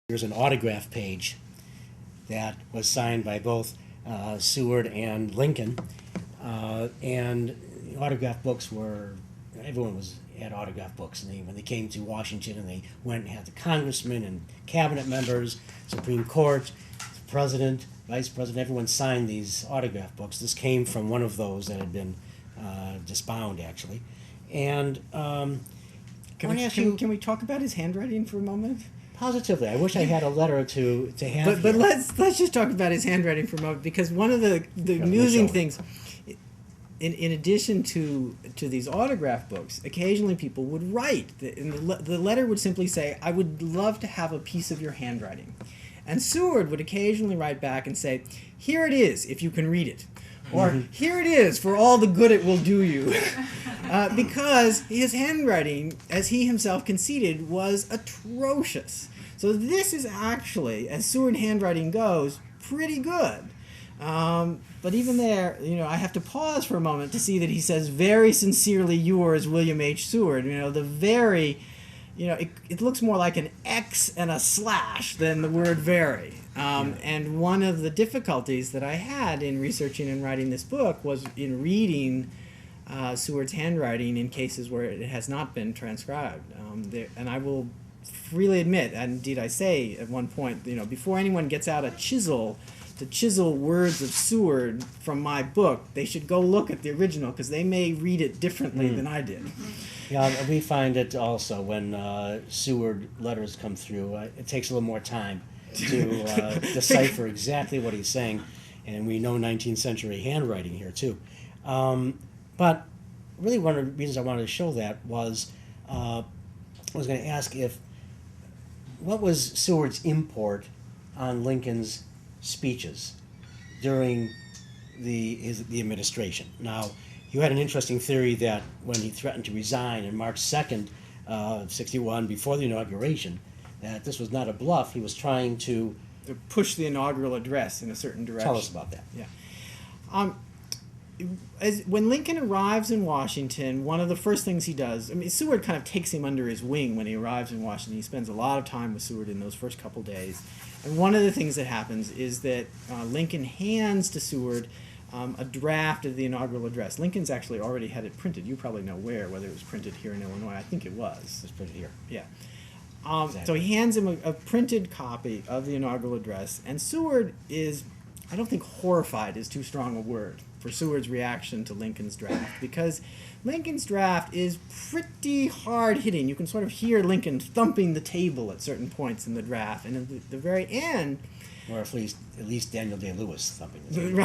There's an autograph page that was signed by both Seward and Lincoln, and autograph books were, everyone had autograph books, and when they came to Washington and they went and had the congressmen and cabinet members, Supreme Court, the president, vice president, everyone signed these autograph books. This came from one of those that had been disbound, actually. And can we talk about his handwriting for a moment? Positively, I wish I had a letter to have. But let's just talk about his handwriting for a moment, because one of the amusing things, in addition to these autograph books, occasionally people would write, and the letter would simply say, "I would love to have a piece of your handwriting," and Seward would occasionally write back and say, "Here it is, if you can read it," or "Here it is for all the good it will do you," because his handwriting, as he himself conceded, was atrocious. So this is actually, as Seward handwriting goes, pretty good. But even there, I have to pause for a moment to see that he says, "Very sincerely yours, William H. Seward." The very, it looks more like an X and a slash than the word very. And one of the difficulties that I had in researching and writing this book was in reading Seward's handwriting in cases where it has not been transcribed. And I will freely admit, and indeed I say at one point, before anyone gets out a chisel to chisel words of Seward from my book, they should go look at the original, because they may read it differently than I did. Yeah, we find it also when Seward letters come through. It takes a little more time to decipher exactly what he's saying, and we know 19th century handwriting here too. But really, one of the reasons I wanted to show that was I was going to ask what was Seward's import on Lincoln's speeches during the administration. Now, you had an interesting theory that when he threatened to resign on March 2nd, 61, before the inauguration, that this was not a bluff. He was trying to push the inaugural address in a certain direction. Tell us about that. Yeah. When Lincoln arrives in Washington, one of the first things he does, Seward kind of takes him under his wing when he arrives in Washington. He spends a lot of time with Seward in those first couple days. And one of the things that happens is that Lincoln hands to Seward a draft of the inaugural address. Lincoln's actually already had it printed. You probably know whether it was printed here in Illinois. I think it was. It's printed here. Yeah. Exactly. So he hands him a printed copy of the inaugural address, and Seward is, I don't think horrified is too strong a word for Seward's reaction to Lincoln's draft, because Lincoln's draft is pretty hard-hitting. You can sort of hear Lincoln thumping the table at certain points in the draft, and at the very end... Or at least Daniel Day-Lewis thumping the table.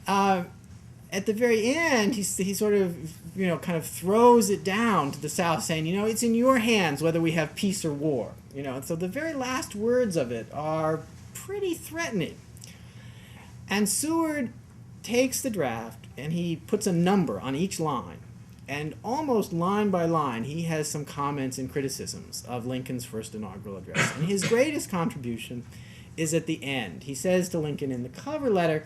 Right. At the very end, he sort of, kind of throws it down to the South, saying, it's in your hands whether we have peace or war. And so the very last words of it are pretty threatening. And Seward takes the draft and he puts a number on each line, and almost line by line he has some comments and criticisms of Lincoln's first inaugural address. And his greatest contribution is at the end. He says to Lincoln in the cover letter,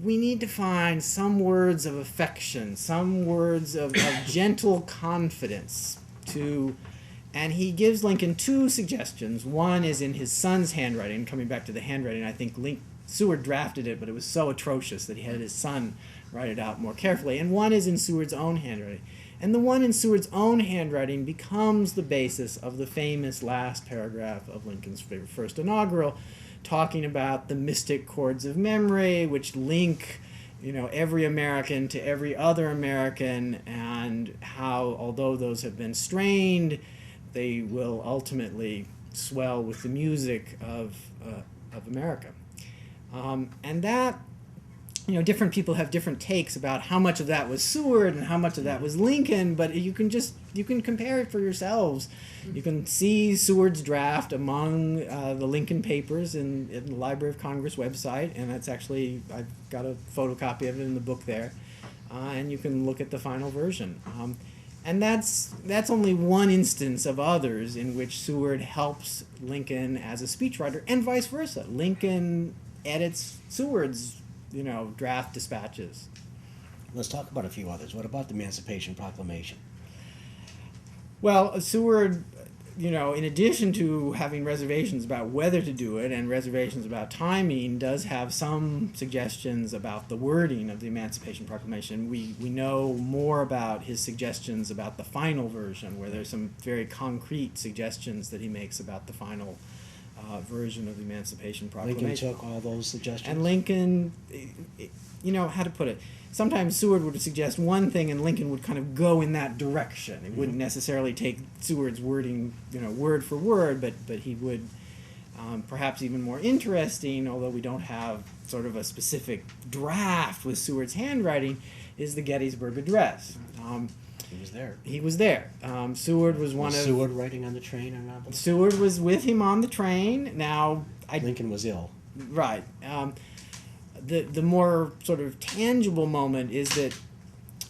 we need to find some words of affection, some words of gentle confidence and he gives Lincoln two suggestions. One is in his son's handwriting. Coming back to the handwriting, I think Seward drafted it, but it was so atrocious that he had his son write it out more carefully. And one is in Seward's own handwriting. And the one in Seward's own handwriting becomes the basis of the famous last paragraph of Lincoln's first inaugural, talking about the mystic chords of memory, which link, every American to every other American, and how, although those have been strained, they will ultimately swell with the music of America. And that, different people have different takes about how much of that was Seward and how much of that was Lincoln, but you can compare it for yourselves. You can see Seward's draft among the Lincoln papers in the Library of Congress website, and that's actually, I've got a photocopy of it in the book there, and you can look at the final version. And that's only one instance of others in which Seward helps Lincoln as a speechwriter, and vice versa. Lincoln edits Seward's draft dispatches. Let's talk about a few others. What about the Emancipation Proclamation? Well, Seward in addition to having reservations about whether to do it and reservations about timing, does have some suggestions about the wording of the Emancipation Proclamation. We know more about his suggestions about the final version, where there's some very concrete suggestions that he makes about the final version of the Emancipation Proclamation. Lincoln took all those suggestions? And Lincoln, how to put it, sometimes Seward would suggest one thing and Lincoln would kind of go in that direction. It wouldn't necessarily take Seward's wording, word for word, but he would, perhaps even more interesting, although we don't have sort of a specific draft with Seward's handwriting, is the Gettysburg Address. He was there. He was there. Seward was one of... Seward writing on the train or not? Seward was with him on the train. Now, Lincoln was ill. Right. The more sort of tangible moment is that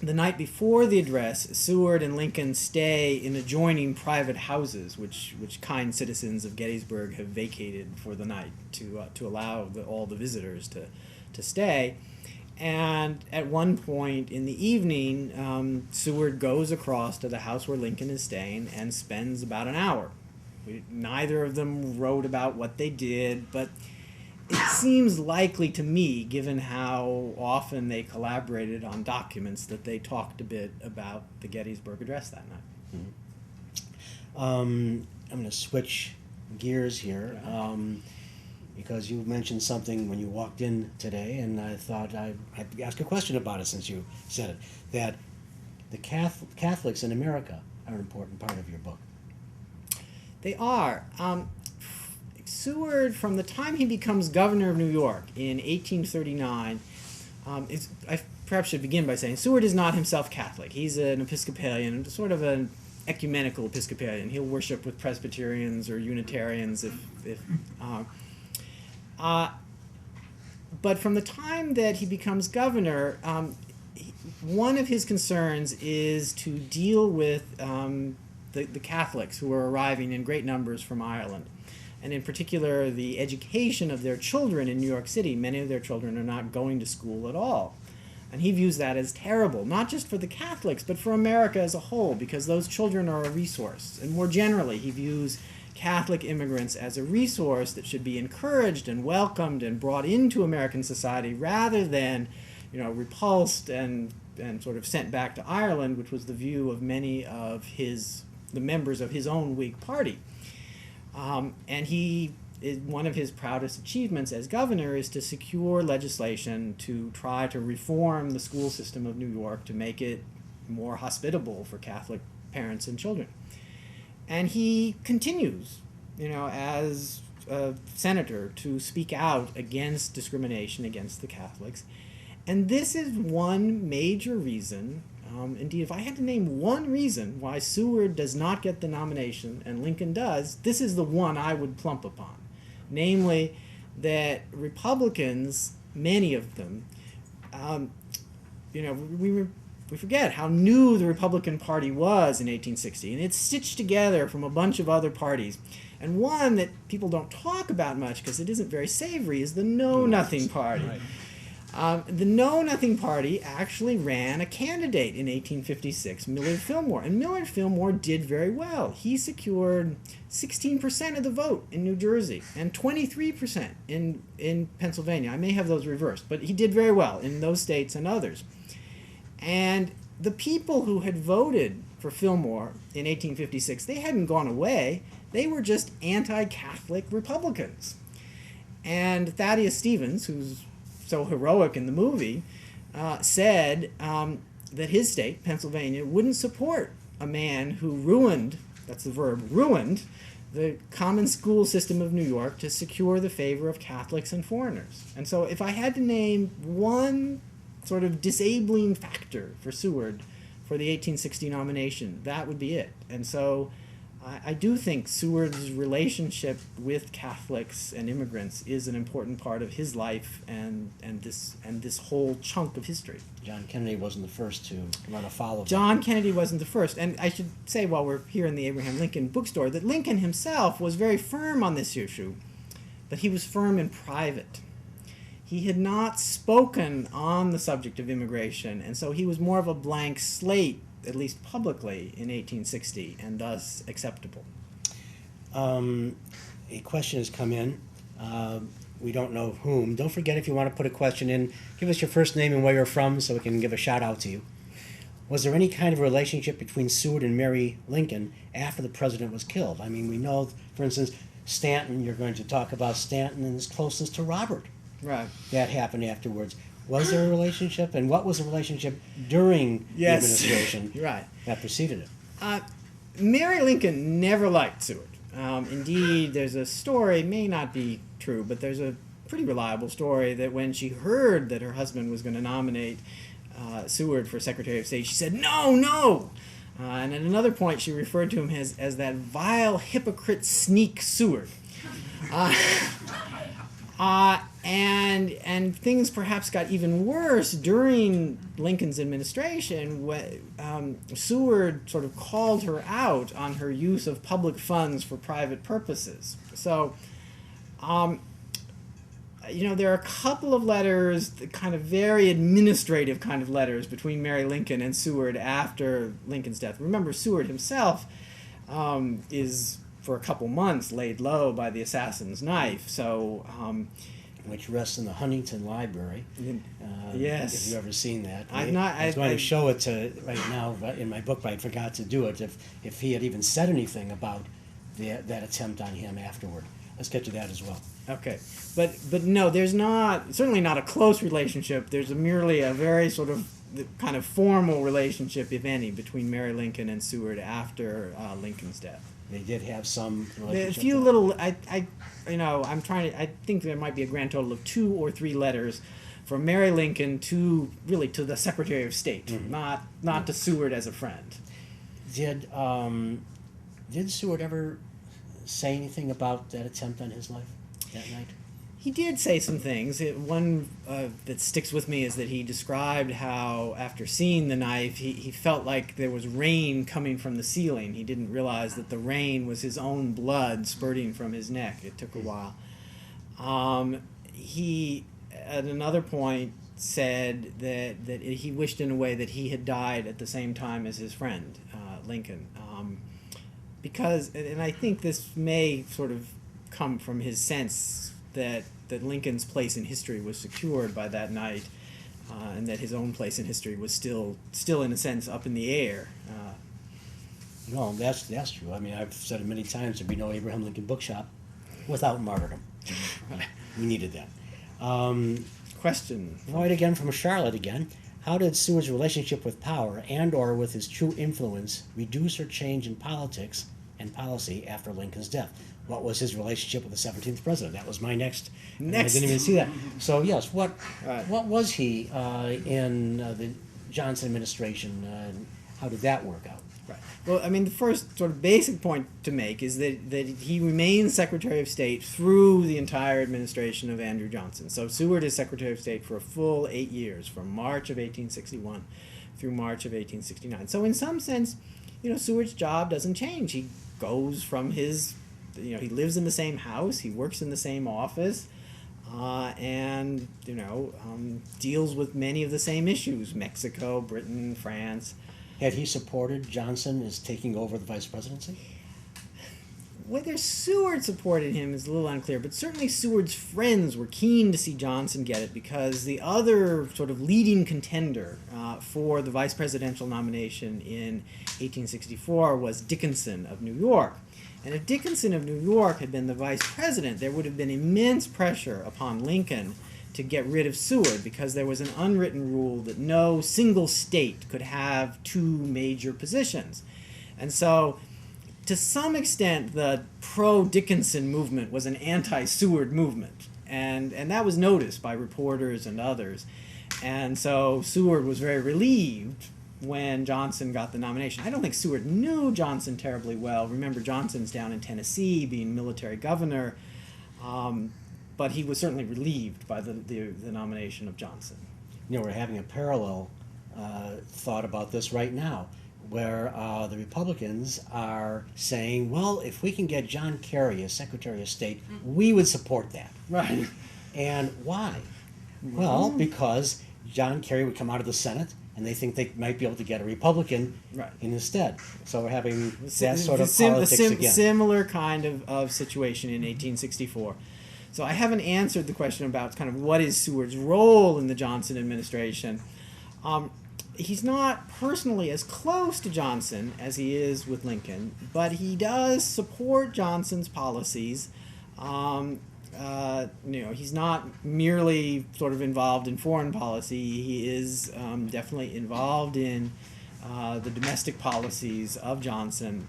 the night before the address, Seward and Lincoln stay in adjoining private houses, which kind citizens of Gettysburg have vacated for the night to allow all the visitors to stay. And at one point in the evening, Seward goes across to the house where Lincoln is staying and spends about an hour. Neither of them wrote about what they did, but it seems likely to me, given how often they collaborated on documents, that they talked a bit about the Gettysburg Address that night. Mm-hmm. I'm going to switch gears here. Because you mentioned something when you walked in today, and I thought I'd ask a question about it since you said it, that the Catholics in America are an important part of your book. They are. Seward, from the time he becomes governor of New York in 1839, I perhaps should begin by saying Seward is not himself Catholic. He's an Episcopalian, sort of an ecumenical Episcopalian. He'll worship with Presbyterians or Unitarians but from the time that he becomes governor, one of his concerns is to deal with the Catholics who are arriving in great numbers from Ireland, and in particular the education of their children in New York City. Many of their children are not going to school at all. And he views that as terrible, not just for the Catholics, but for America as a whole, because those children are a resource. And more generally, he views Catholic immigrants as a resource that should be encouraged and welcomed and brought into American society rather than, repulsed and sort of sent back to Ireland, which was the view of many of the members of his own Whig party. And one of his proudest achievements as governor is to secure legislation to try to reform the school system of New York to make it more hospitable for Catholic parents and children. And he continues, as a senator, to speak out against discrimination against the Catholics. And this is one major reason, indeed, if I had to name one reason why Seward does not get the nomination and Lincoln does, this is the one I would plump upon. Namely, that Republicans, many of them, we forget how new the Republican Party was in 1860, and it's stitched together from a bunch of other parties. And one that people don't talk about much because it isn't very savory is the Know-Nothing Party. Right. The Know-Nothing Party actually ran a candidate in 1856, Millard Fillmore, and Millard Fillmore did very well. He secured 16% of the vote in New Jersey and 23% in Pennsylvania. I may have those reversed, but he did very well in those states and others. And the people who had voted for Fillmore in 1856, they hadn't gone away. They were just anti-Catholic Republicans. And Thaddeus Stevens, who's so heroic in the movie, said that his state, Pennsylvania, wouldn't support a man who ruined, that's the verb, ruined the common school system of New York to secure the favor of Catholics and foreigners. And so if I had to name one sort of disabling factor for Seward for the 1860 nomination, that would be it. And so I do think Seward's relationship with Catholics and immigrants is an important part of his life and this whole chunk of history. John Kennedy wasn't the first to run afoul of John Kennedy wasn't the first. And I should say, while we're here in the Abraham Lincoln bookstore, that Lincoln himself was very firm on this issue, but he was firm in private. He had not spoken on the subject of immigration, and so he was more of a blank slate, at least publicly, in 1860, and thus acceptable. A question has come in. We don't know whom. Don't forget, if you want to put a question in, give us your first name and where you're from so we can give a shout out to you. Was there any kind of relationship between Seward and Mary Lincoln after the president was killed? I mean, we know, for instance, Stanton, you're going to talk about Stanton and his closeness to Robert. Right. That happened afterwards. Was there a relationship? And what was the relationship during the administration Right. that preceded it? Mary Lincoln never liked Seward. Indeed, there's a story, may not be true, but there's a pretty reliable story that when she heard that her husband was going to nominate Seward for Secretary of State, she said, "No, no!" And at another point, she referred to him as that vile hypocrite sneak Seward. And things perhaps got even worse during Lincoln's administration when Seward sort of called her out on her use of public funds for private purposes. So, there are a couple of letters, kind of very administrative kind of letters between Mary Lincoln and Seward after Lincoln's death. Remember, Seward himself is, for a couple months, laid low by the assassin's knife. So, which rests in the Huntington Library. Yes. If you've ever seen that. I've not. I was going to show it to right now in my book, but I forgot to do it. If he had even said anything about that attempt on him afterward. Let's get to that as well. Okay. But no, there's certainly not a close relationship. There's merely a very sort of kind of formal relationship, if any, between Mary Lincoln and Seward after Lincoln's death. They did have some relationship. A few little, I think there might be a grand total of 2 or 3 letters from Mary Lincoln to the Secretary of State, not to Seward as a friend. Did Seward ever say anything about that attempt on his life that night? He did say some things. One that sticks with me is that he described how, after seeing the knife, he felt like there was rain coming from the ceiling. He didn't realize that the rain was his own blood spurting from his neck. It took a while. He, at another point, said that he wished in a way that he had died at the same time as his friend, Lincoln. Because, and I think this may sort of come from his sense that Lincoln's place in history was secured by that night, and that his own place in history was still in a sense up in the air. No, that's true. I mean, I've said it many times. There'd be no Abraham Lincoln Bookshop without martyrdom. We needed that. Question. Right again from Charlotte again. How did Seward's relationship with power and/or with his true influence reduce or change in politics and policy after Lincoln's death? What was his relationship with the 17th president? That was my next. I didn't even see that. So yes, what was he in the Johnson administration? How did that work out? Right. Well, I mean, the first sort of basic point to make is that he remained Secretary of State through the entire administration of Andrew Johnson. So Seward is Secretary of State for a full 8 years, from March of 1861 through March of 1869. So in some sense, Seward's job doesn't change. He goes from his, he lives in the same house, he works in the same office, and, deals with many of the same issues: Mexico, Britain, France. Had he supported Johnson as taking over the vice presidency? Whether Seward supported him is a little unclear, but certainly Seward's friends were keen to see Johnson get it, because the other sort of leading contender for the vice presidential nomination in 1864 was Dickinson of New York. And if Dickinson of New York had been the vice president, there would have been immense pressure upon Lincoln to get rid of Seward, because there was an unwritten rule that no single state could have 2 major positions. And so, to some extent, the pro-Dickinson movement was an anti-Seward movement, and that was noticed by reporters and others. And so Seward was very relieved when Johnson got the nomination. I don't think Seward knew Johnson terribly well. Remember, Johnson's down in Tennessee being military governor. But he was certainly relieved by the nomination of Johnson. We're having a parallel thought about this right now, where the Republicans are saying, well, if we can get John Kerry as Secretary of State, we would support that. Right. And why? Well, because John Kerry would come out of the Senate, and they think they might be able to get a Republican Right. in instead. So we're having that Sim- sort of sim- politics again. Similar kind of situation in 1864. So I haven't answered the question about kind of what is Seward's role in the Johnson administration. He's not personally as close to Johnson as he is with Lincoln, but he does support Johnson's policies. He's not merely sort of involved in foreign policy. He is definitely involved in the domestic policies of Johnson,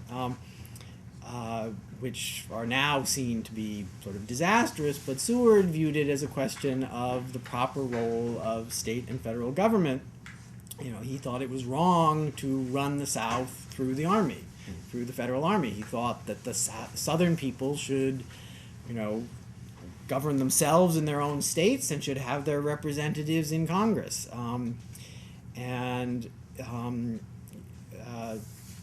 which are now seen to be sort of disastrous, but Seward viewed it as a question of the proper role of state and federal government. He thought it was wrong to run the South through the army, through the federal army. He thought that the Southern people should, govern themselves in their own states and should have their representatives in Congress.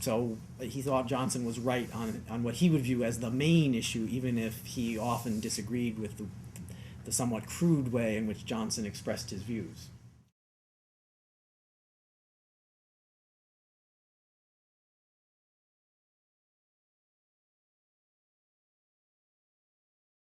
So he thought Johnson was right on what he would view as the main issue, even if he often disagreed with the somewhat crude way in which Johnson expressed his views.